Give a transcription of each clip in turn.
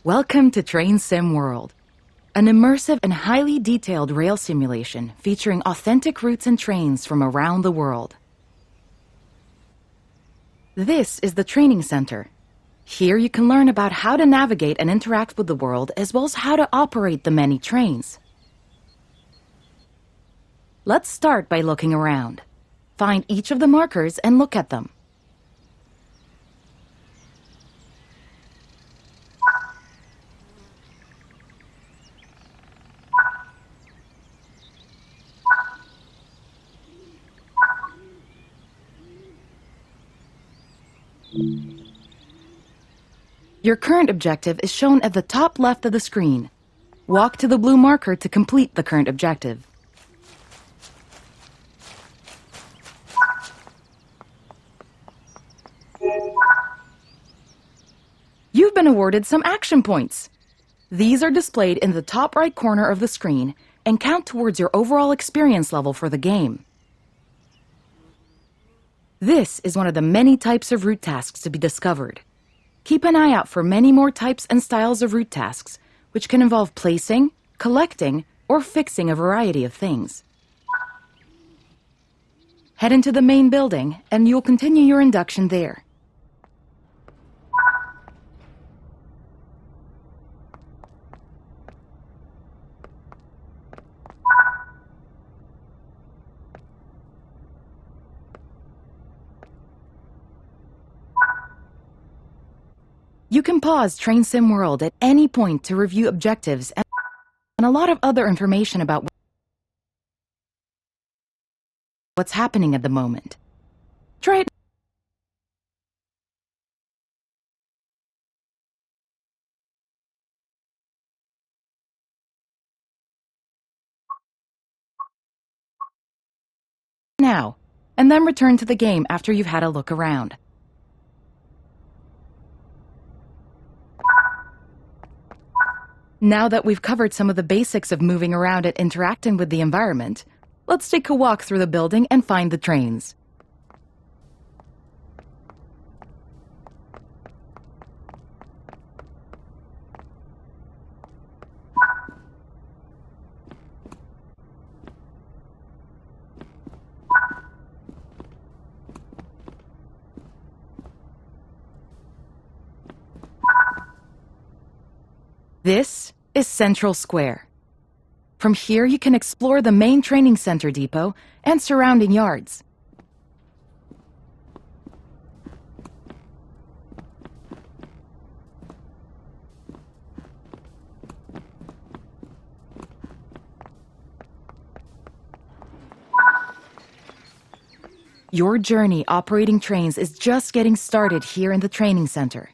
Welcome to Train Sim World, an immersive and highly detailed rail simulation featuring authentic routes and trains from around the world. This is the training center. Here you can learn about how to navigate and interact with the world, as well as how to operate the many trains. Let's start by looking around. Find each of the markers and look at them. Your current objective is shown at the top left of the screen. Walk to the blue marker to complete the current objective. You've been awarded some action points. These are displayed in the top right corner of the screen and count towards your overall experience level for the game. This is one of the many types of route tasks to be discovered. Keep an eye out for many more types and styles of route tasks, which can involve placing, collecting, or fixing a variety of things. Head into the main building, and you'll continue your induction there. You can pause Train Sim World at any point to review objectives and a lot of other information about what's happening at the moment. Try it now, and then return to the game after you've had a look around. Now that we've covered some of the basics of moving around and interacting with the environment, let's take a walk through the building and find the trains. This is Central Square. From here, you can explore the main training center depot and surrounding yards. Your journey operating trains is just getting started here in the training center.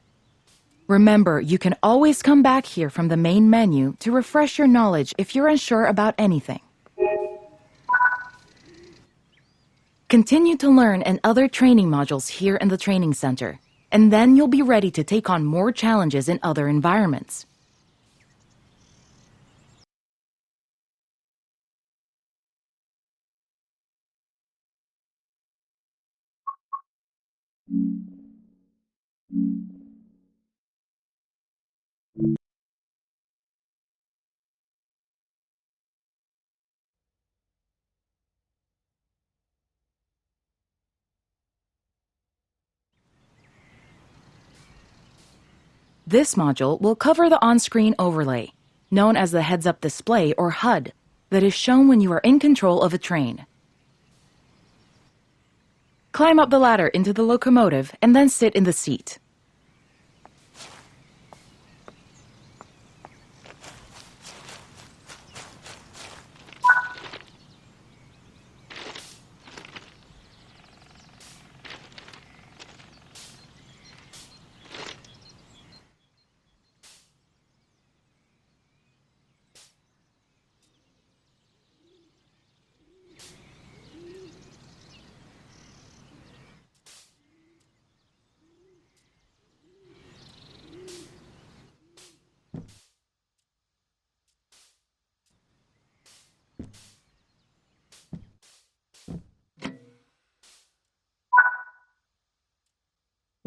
Remember, you can always come back here from the main menu to refresh your knowledge if you're unsure about anything. Continue to learn and other training modules here in the training center, and then you'll be ready to take on more challenges in other environments. This module will cover the on-screen overlay, known as the heads-up display or HUD, that is shown when you are in control of a train. Climb up the ladder into the locomotive and then sit in the seat.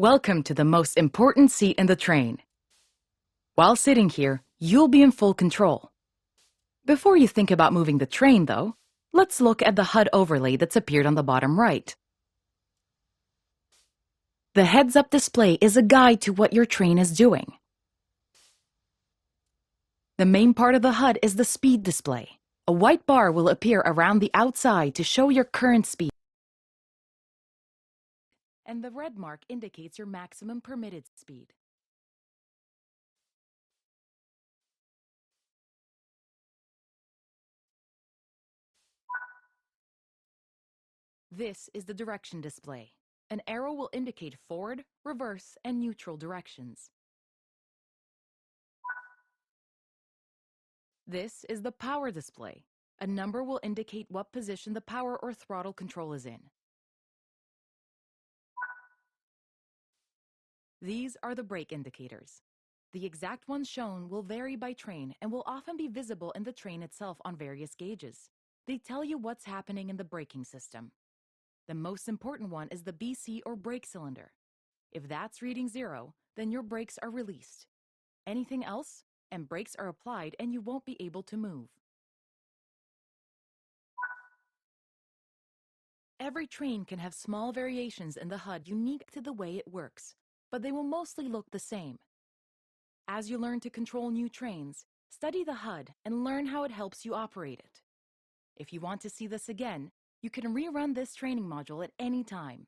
Welcome to the most important seat in the train. While sitting here, you'll be in full control. Before you think about moving the train, though, let's look at the HUD overlay that's appeared on the bottom right. The heads-up display is a guide to what your train is doing. The main part of the HUD is the speed display. A white bar will appear around the outside to show your current speed, and the red mark indicates your maximum permitted speed. This is the direction display. An arrow will indicate forward, reverse, and neutral directions. This is the power display. A number will indicate what position the power or throttle control is in. These are the brake indicators. The exact ones shown will vary by train and will often be visible in the train itself on various gauges. They tell you what's happening in the braking system. The most important one is the BC or brake cylinder. If that's reading 0, then your brakes are released. Anything else, and brakes are applied and you won't be able to move. Every train can have small variations in the HUD unique to the way it works, but they will mostly look the same. As you learn to control new trains, study the HUD and learn how it helps you operate it. If you want to see this again, you can rerun this training module at any time.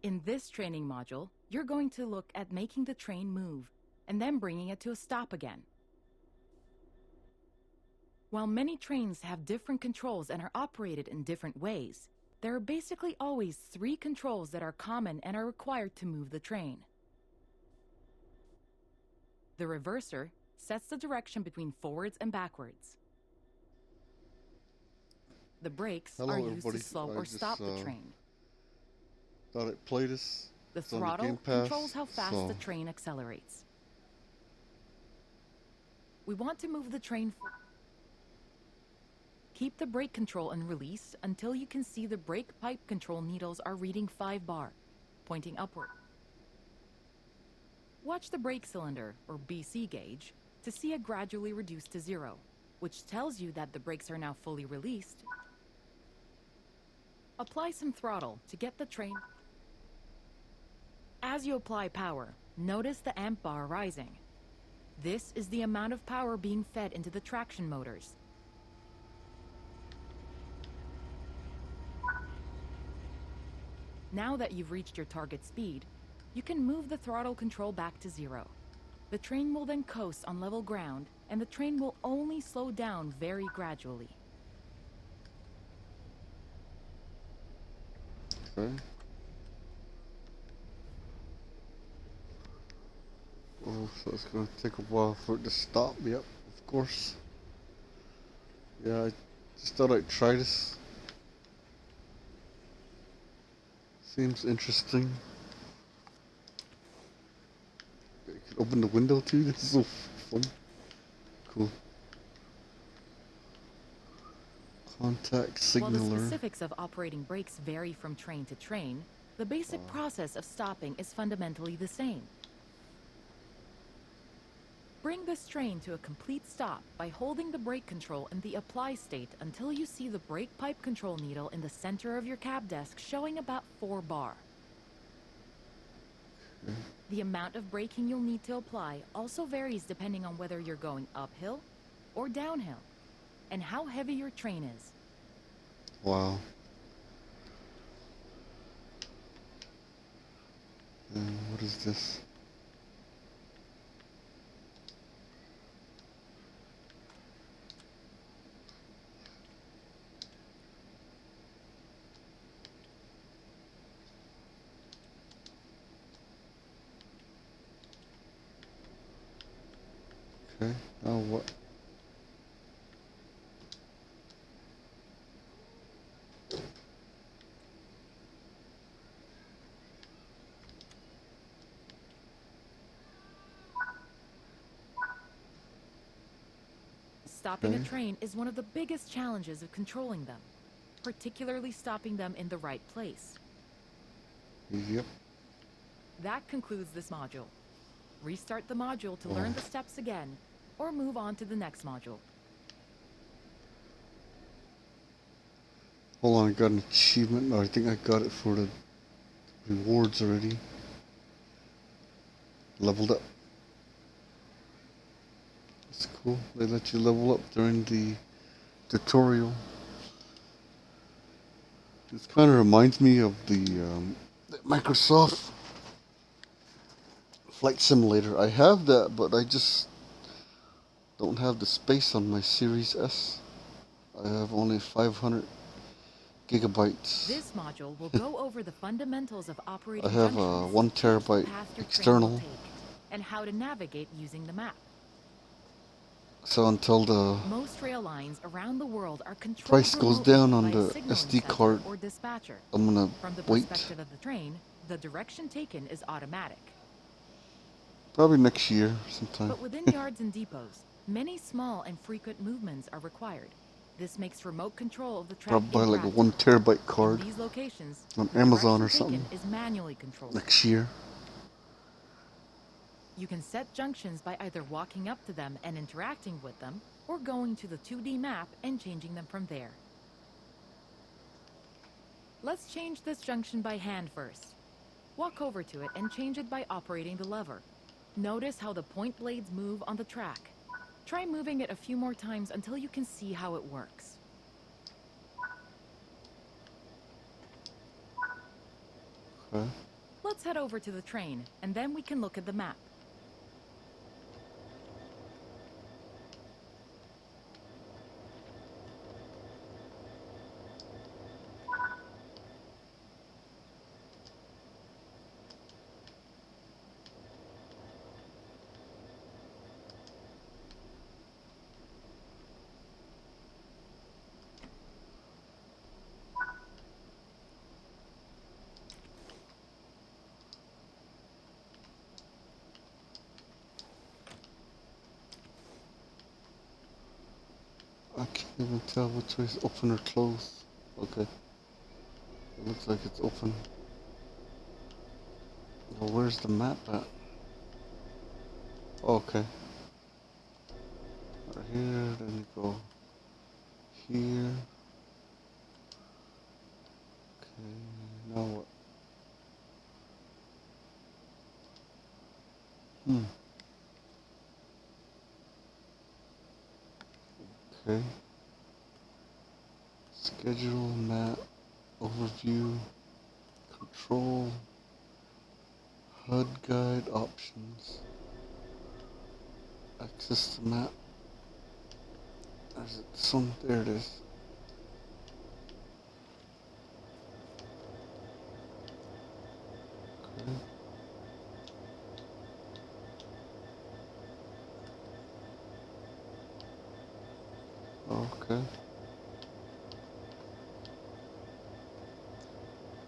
In this training module, you're going to look at making the train move and then bringing it to a stop again. While many trains have different controls and are operated in different ways, there are basically always 3 controls that are common and are required to move the train. The reverser sets the direction between forwards and backwards. The brakes are used to slow or stop the train. Thought it played us. The throttle controls how fast the train accelerates. We want to move the train forward. Keep the brake control and release until you can see the brake pipe control needles are reading 5 bar, pointing upward. Watch the brake cylinder, or BC gauge, to see it gradually reduce to 0, which tells you that the brakes are now fully released. Apply some throttle to get the train. As you apply power, notice the amp bar rising. This is the amount of power being fed into the traction motors. Now that you've reached your target speed, You can move the throttle control back to 0. The train will then coast on level ground, and the train will only slow down very gradually. Okay. Oh, so it's gonna take a while for it to stop. Yep, of course. Yeah, I just thought I'd try this. Seems interesting. You can open the window too. This is so fun. Cool. Contact While the signaler. specifics of operating brakes vary from train to train, the basic process of stopping is fundamentally the same. Bring this train to a complete stop by holding the brake control in the apply state until you see the brake pipe control needle in the center of your cab desk showing about 4 bar. The amount of braking you'll need to apply also varies depending on whether you're going uphill or downhill, and how heavy your train is. Wow. And what is this? Okay, now what? Stopping a Okay. train is one of the biggest challenges of controlling them, particularly stopping them in the right place. Yep. That concludes this module. Restart the module to Oh. learn the steps again, or move on to the next module. Hold on, I got an achievement. No, I think I got it for the rewards already. Leveled up. That's cool. They let you level up during the tutorial. This kind of reminds me of the Microsoft Flight Simulator. I have that, but I just don't have the space on my Series S. I have only 500 gigabytes. This module will go over the fundamentals of I operating have a junctions, 1 each the terabyte path your train will external. take, and how to navigate using the map. So until the Most rail lines around the world are controlled price goes remotely down on by a the signaling SD center card, or dispatcher. I'm gonna From the wait. perspective of the train, the direction taken is automatic. Probably next year sometime. But within yards and depots, many small and frequent movements are required. This makes remote control of the track Probably buy like a impractical. 1 terabyte In card these locations, on the Amazon direction or something taken is manually controlled. next year. You can set junctions by either walking up to them and interacting with them, or going to the 2D map and changing them from there. Let's change this junction by hand first. Walk over to it and change it by operating the lever. Notice how the point blades move on the track. Try moving it a few more times until you can see how it works. Okay. Let's head over to the train, and then we can look at the map. I can't even tell which way is open or closed. Okay. It looks like it's open. Well, where's the map at? Okay. Right here, then you go here. Okay, now what? Okay. Schedule, map, overview, control, HUD guide options. Access the map. There's this one. There it is. Okay.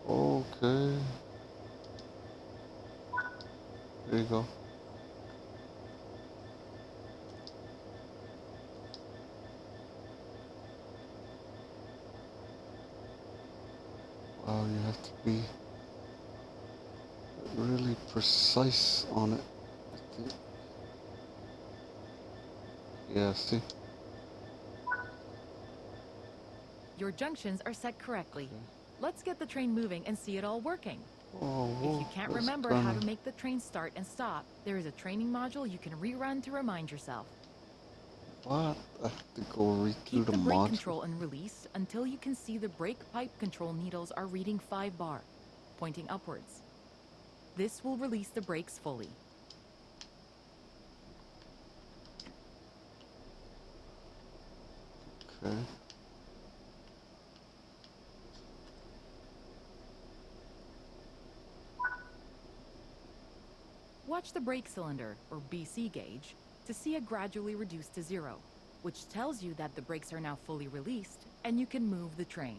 Okay. There you go. Wow, you have to be really precise on it. I think. Yeah, see? Your junctions are set correctly. Let's get the train moving and see it all working. Oh, If whoa, you can't that's remember kinda... how to make the train start and stop, there is a training module you can rerun to remind yourself. What? I have to go read through Keep the the brake module. control and release until you can see the brake pipe control needles are reading 5 bar, pointing upwards. This will release the brakes fully. Okay. Watch the brake cylinder, or BC gauge, to see it gradually reduce to 0, which tells you that the brakes are now fully released and you can move the train.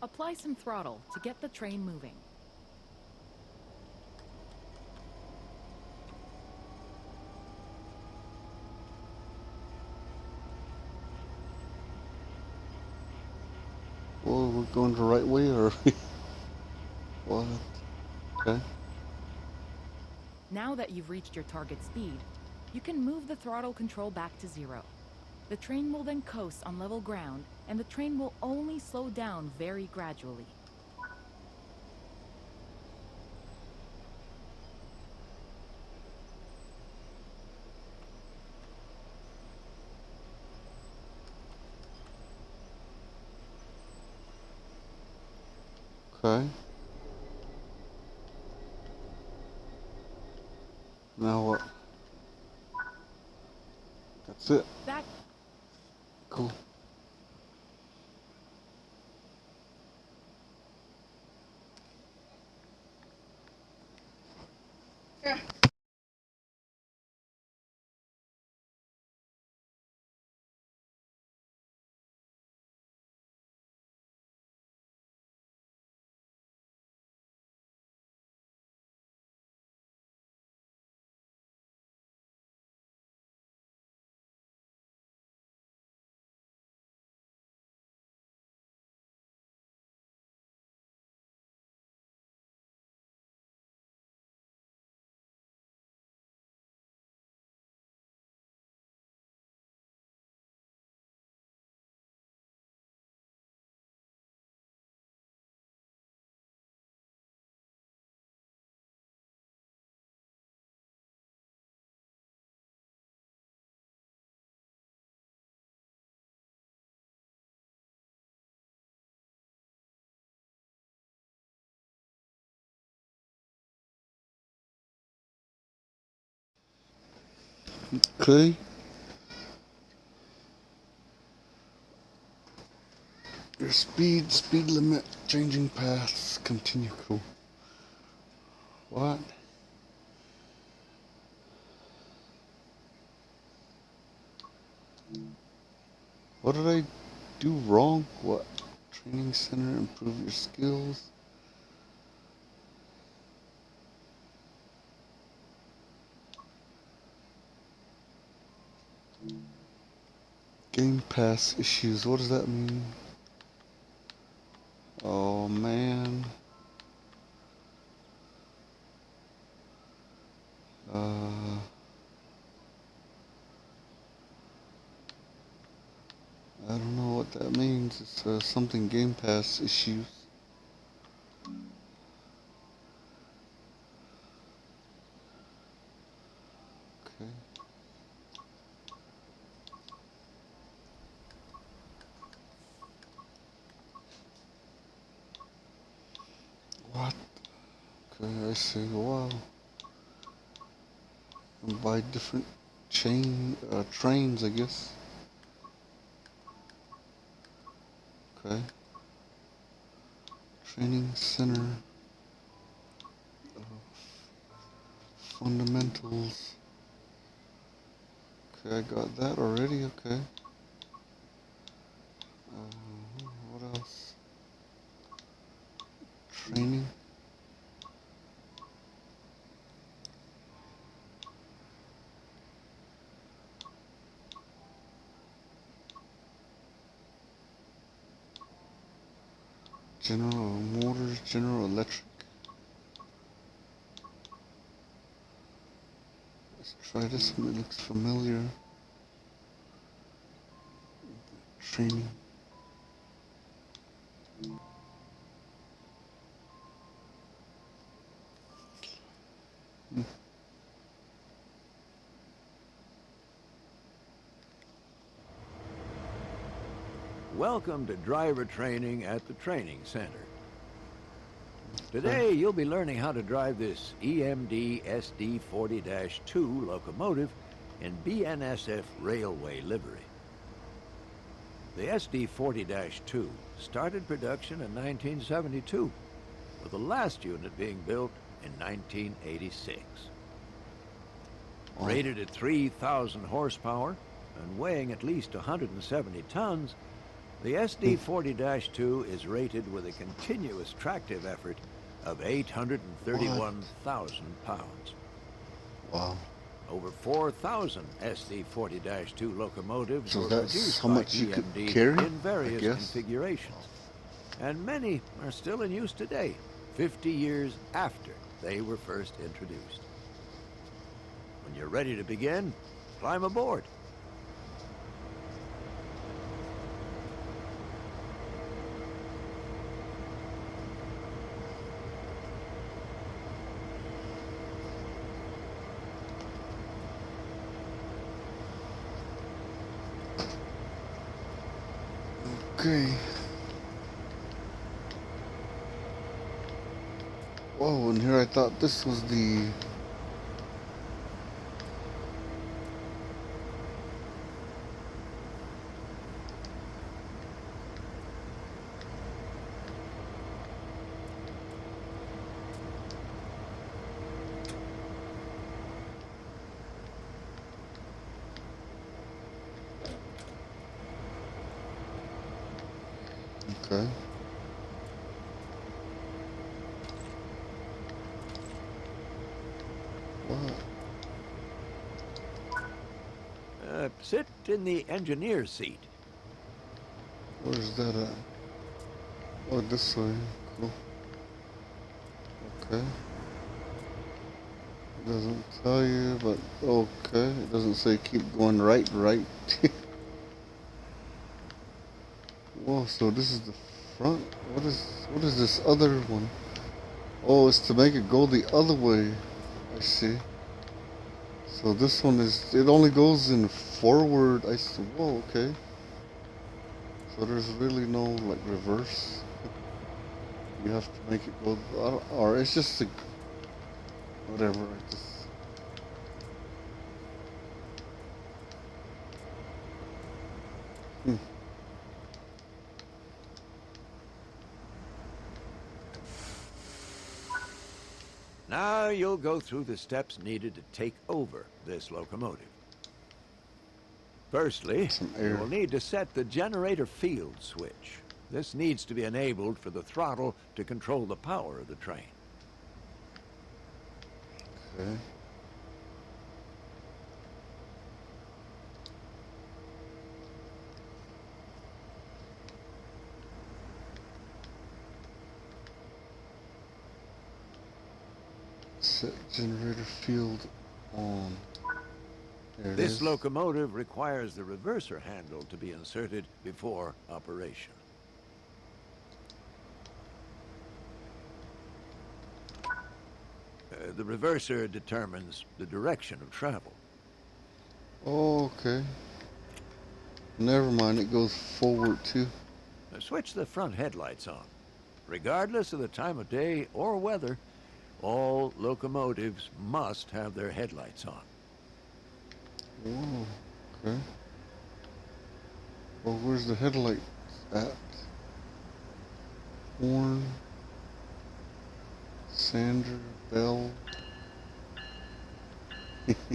Apply some throttle to get the train moving. Well, we're going the right way, or... What? Okay. Now that you've reached your target speed, you can move the throttle control back to 0. The train will then coast on level ground, and the train will only slow down very gradually. Okay. Now what? That's it. That Cool. Okay. Your speed limit, changing paths, continue. Cool. What? What did I do wrong? What? Training center, improve your skills. Game Pass issues, what does that mean? Oh man. I don't know what that means. It's something Game Pass issues. Okay. What? Okay, I see. Wow. And buy different trains, I guess. Okay. Training center. Fundamentals. Okay, I got that already. Okay. What else? Training. General Motors, General Electric. Let's try this one. It looks familiar. Training. Welcome to driver training at the training center. Today, you'll be learning how to drive this EMD SD40-2 locomotive in BNSF Railway livery. The SD40-2 started production in 1972, with the last unit being built in 1986. Rated at 3,000 horsepower and weighing at least 170 tons, the SD40-2 is rated with a continuous tractive effort of 831,000 pounds. Wow. Over 4,000 SD40-2 locomotives So were that's produced how by much you could EMD carry, in various I guess. configurations. And many are still in use today, 50 years after they were first introduced. When you're ready to begin, climb aboard. Okay. Whoa, and here I thought this was the... Okay. What? Sit in the engineer's seat. Where's that at? Oh, this way. Cool. Okay. It doesn't tell you, but okay. It doesn't say keep going right. Whoa, so this is the front? What is this other one? Oh, it's to make it go the other way. I see. So this one is, it only goes in forward. I see. Whoa, okay. So there's really no like reverse. You have to make it go, or it's just a, whatever. I just. Hmm. Now you'll go through the steps needed to take over this locomotive. Firstly, you will need to set the generator field switch. This needs to be enabled for the throttle to control the power of the train. Okay. Set generator field on. There it This is. locomotive requires the reverser handle to be inserted before operation. The reverser determines the direction of travel. Oh, okay. Never mind, it goes forward too. Switch the front headlights on. Regardless of the time of day or weather, All locomotives must have their headlights on. Whoa, okay. Well, where's the headlight at? Horn, sander, bell. Okay.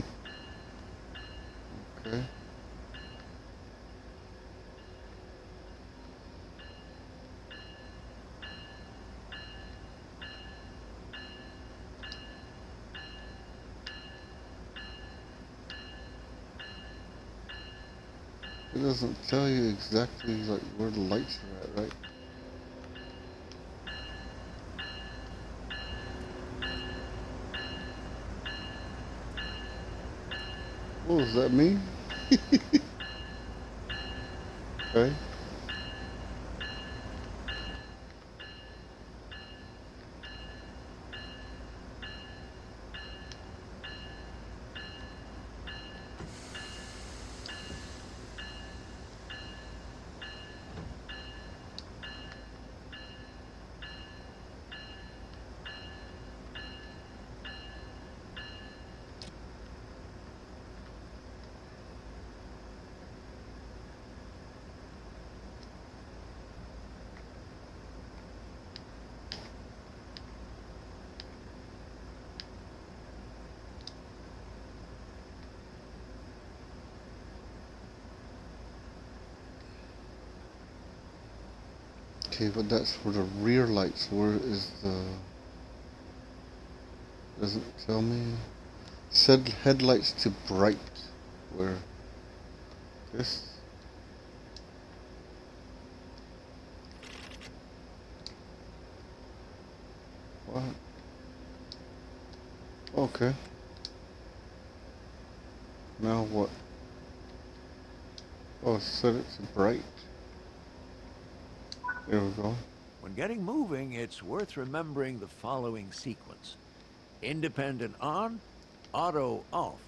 It doesn't tell you exactly like where the lights are at, right? What does that mean? Okay. Okay, but that's for the rear lights. Where is the... Doesn't tell me. Set headlights to bright. Where? This? What? Okay. Now what? Oh, set it to bright. There we go. When getting moving, it's worth remembering the following sequence. Independent on, auto off.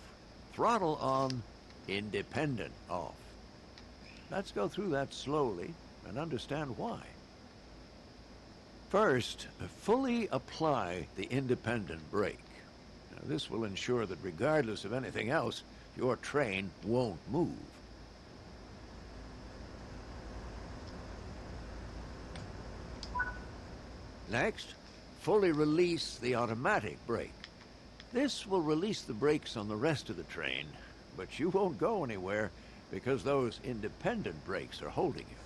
Throttle on, independent off. Let's go through that slowly and understand why. First, fully apply the independent brake. Now, this will ensure that regardless of anything else, your train won't move. Next, fully release the automatic brake. This will release the brakes on the rest of the train, but you won't go anywhere because those independent brakes are holding you.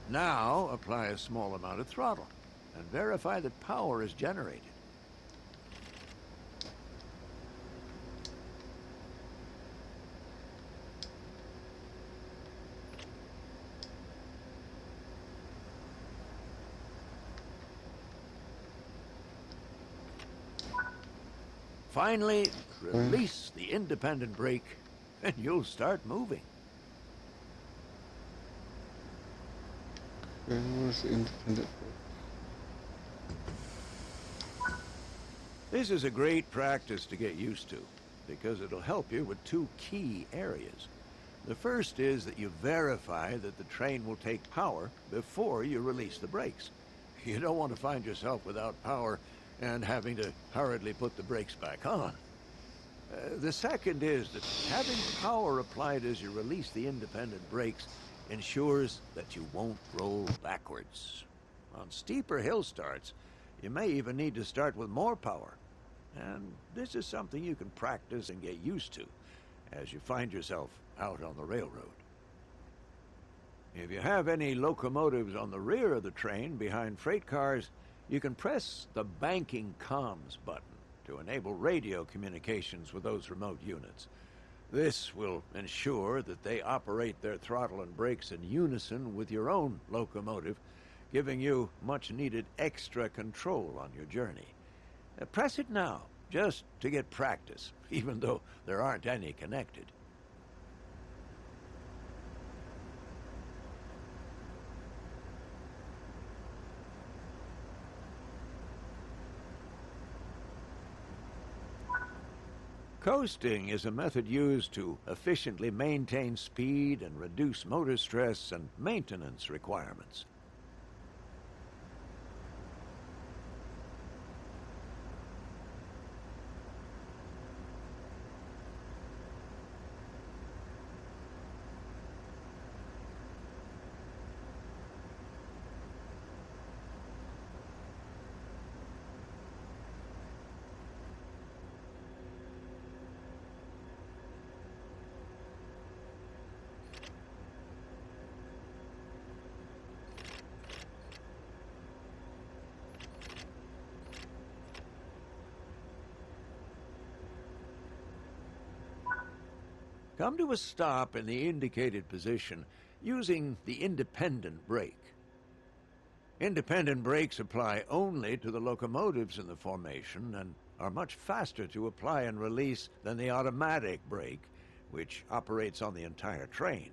Now, apply a small amount of throttle and verify that power is generated. Finally, release the independent brake and you'll start moving. Okay, where's the independent brake? This is a great practice to get used to because it'll help you with two key areas. The first is that you verify that the train will take power before you release the brakes. You don't want to find yourself without power and having to hurriedly put the brakes back on. The second is that having power applied as you release the independent brakes ensures that you won't roll backwards. On steeper hill starts, you may even need to start with more power. And this is something you can practice and get used to as you find yourself out on the railroad. If you have any locomotives on the rear of the train behind freight cars, you can press the banking comms button to enable radio communications with those remote units. This will ensure that they operate their throttle and brakes in unison with your own locomotive, giving you much-needed extra control on your journey. Press it now, just to get practice, even though there aren't any connected. Coasting is a method used to efficiently maintain speed and reduce motor stress and maintenance requirements. Come to a stop in the indicated position using the independent brake. Independent brakes apply only to the locomotives in the formation and are much faster to apply and release than the automatic brake, which operates on the entire train.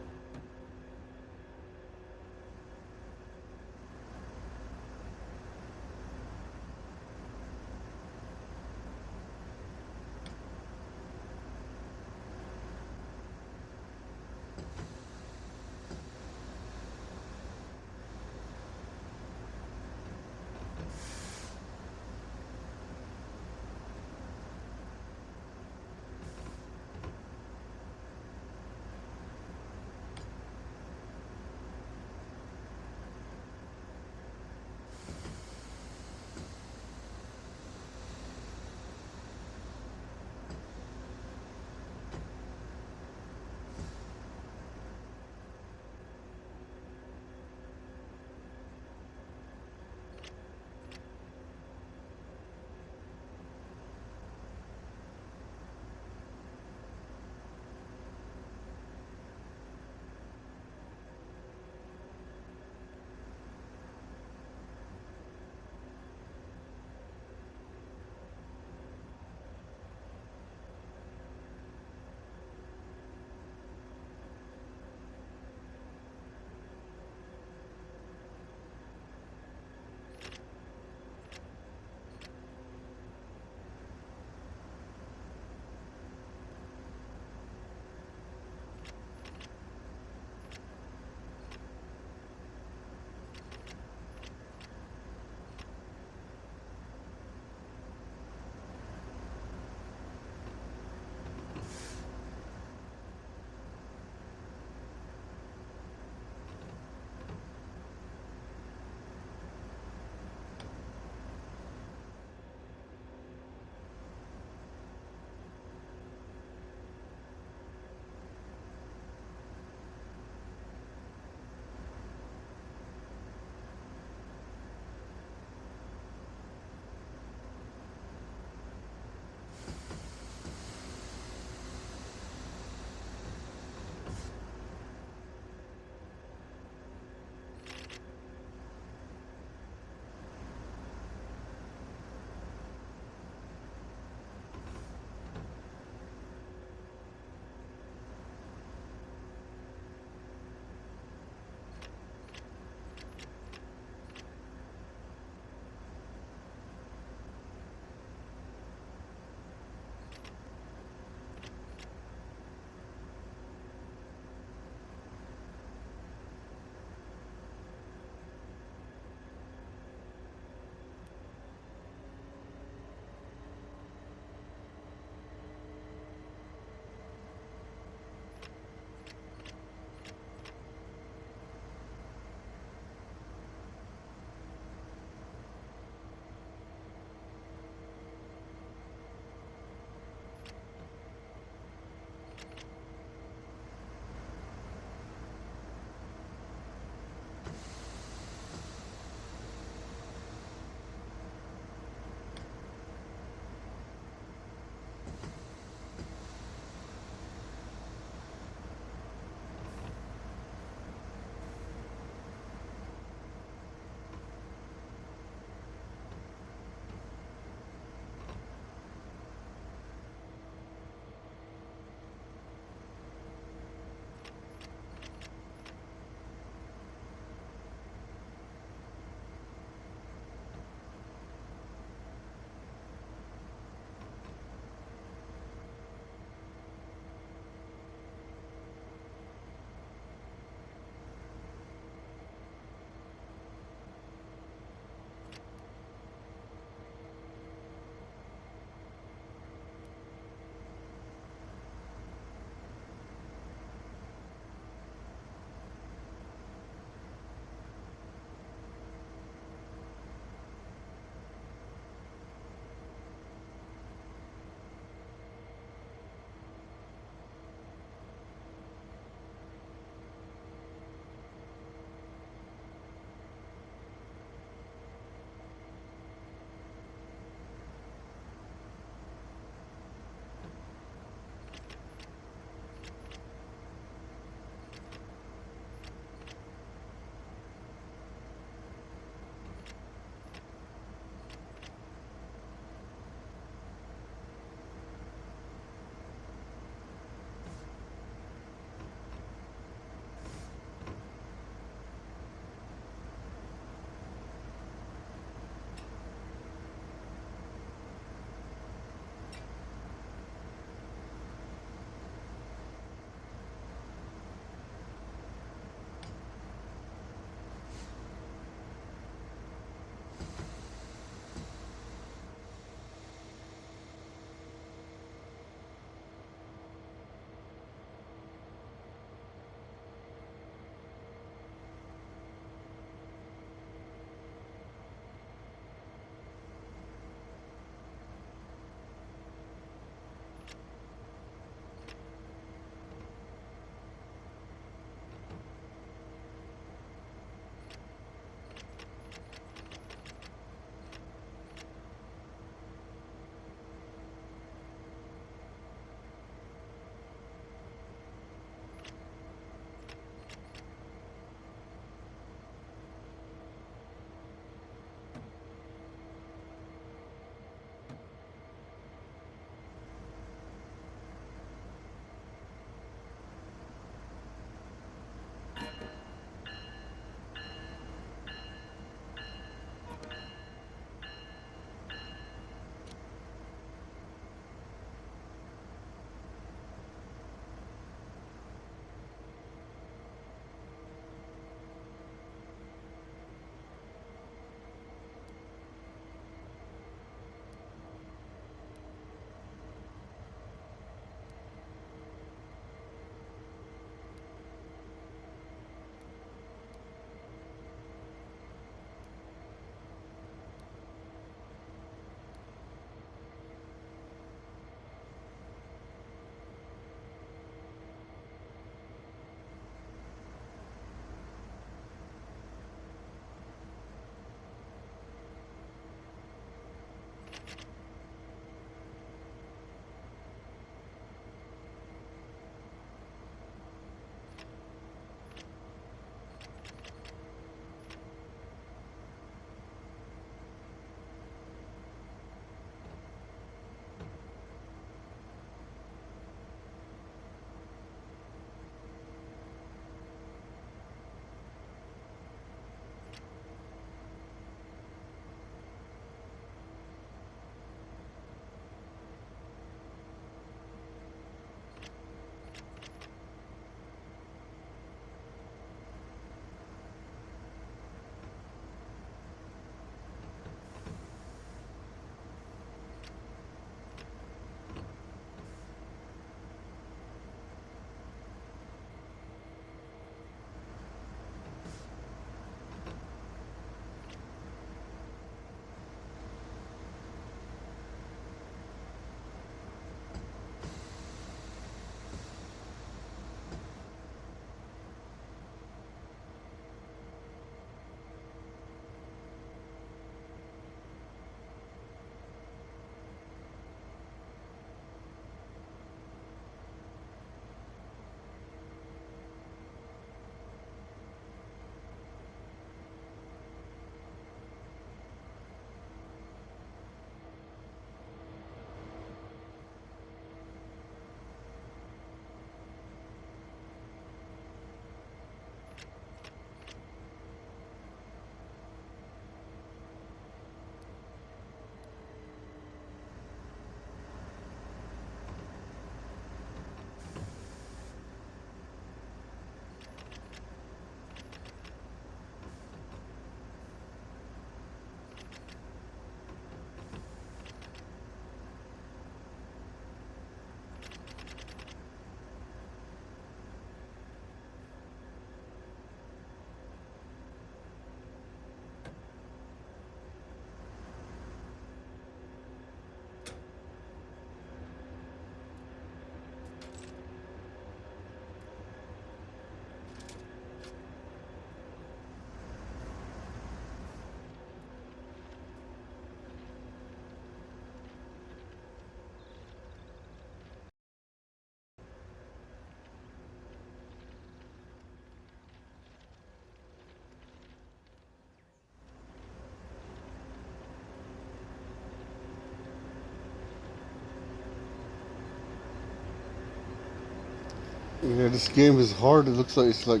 Yeah, this game is hard. It looks like it's like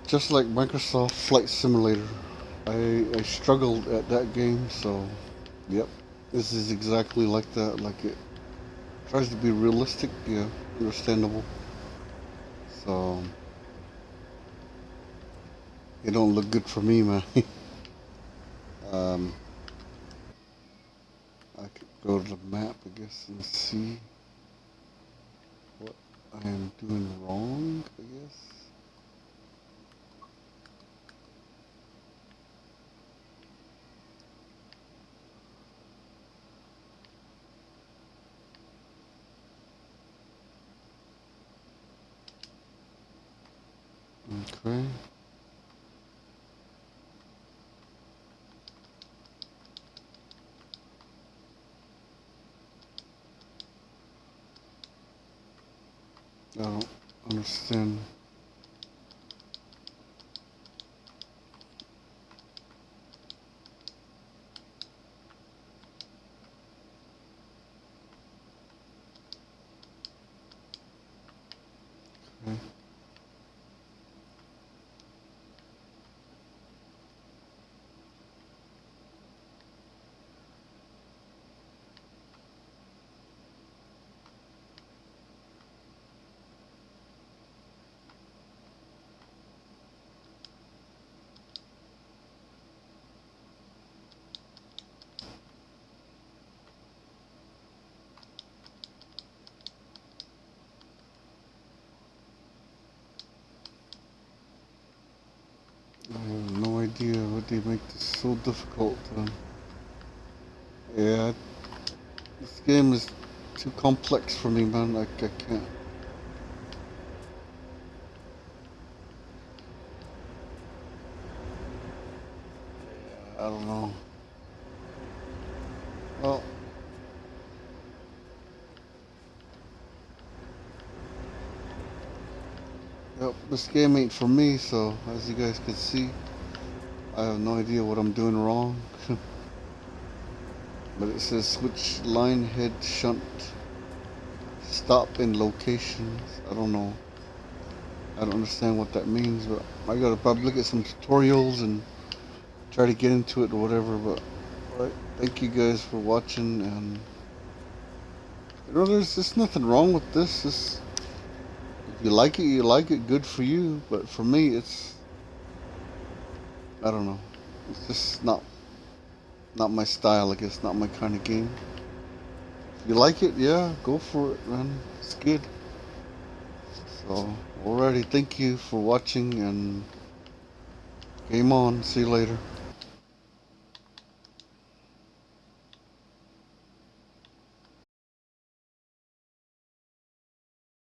just like Microsoft Flight Simulator. I struggled at that game, so yep. This is exactly like that. Like it tries to be realistic, yeah, understandable. So it don't look good for me, man. um, I could go to the map, I guess, and see what I am doing wrong, I guess. Okay. I don't understand. Okay. I have no idea what they make this so difficult. Yeah, this game is too complex for me, man. Like I can't. I don't know. Well, yep, this game ain't for me. So as you guys can see, I have no idea what I'm doing wrong. But it says switch line head shunt stop in locations. I don't know. I don't understand what that means, but I gotta probably look at some tutorials and try to get into it or whatever. But alright, thank you guys for watching, and you know, there's just nothing wrong with this. This, if you like it, you like it. Good for you. But for me, it's, I don't know. It's just not my style. I guess not my kind of game. If you like it, yeah, go for it, man. It's good. So, alrighty, thank you for watching, and game on. See you later.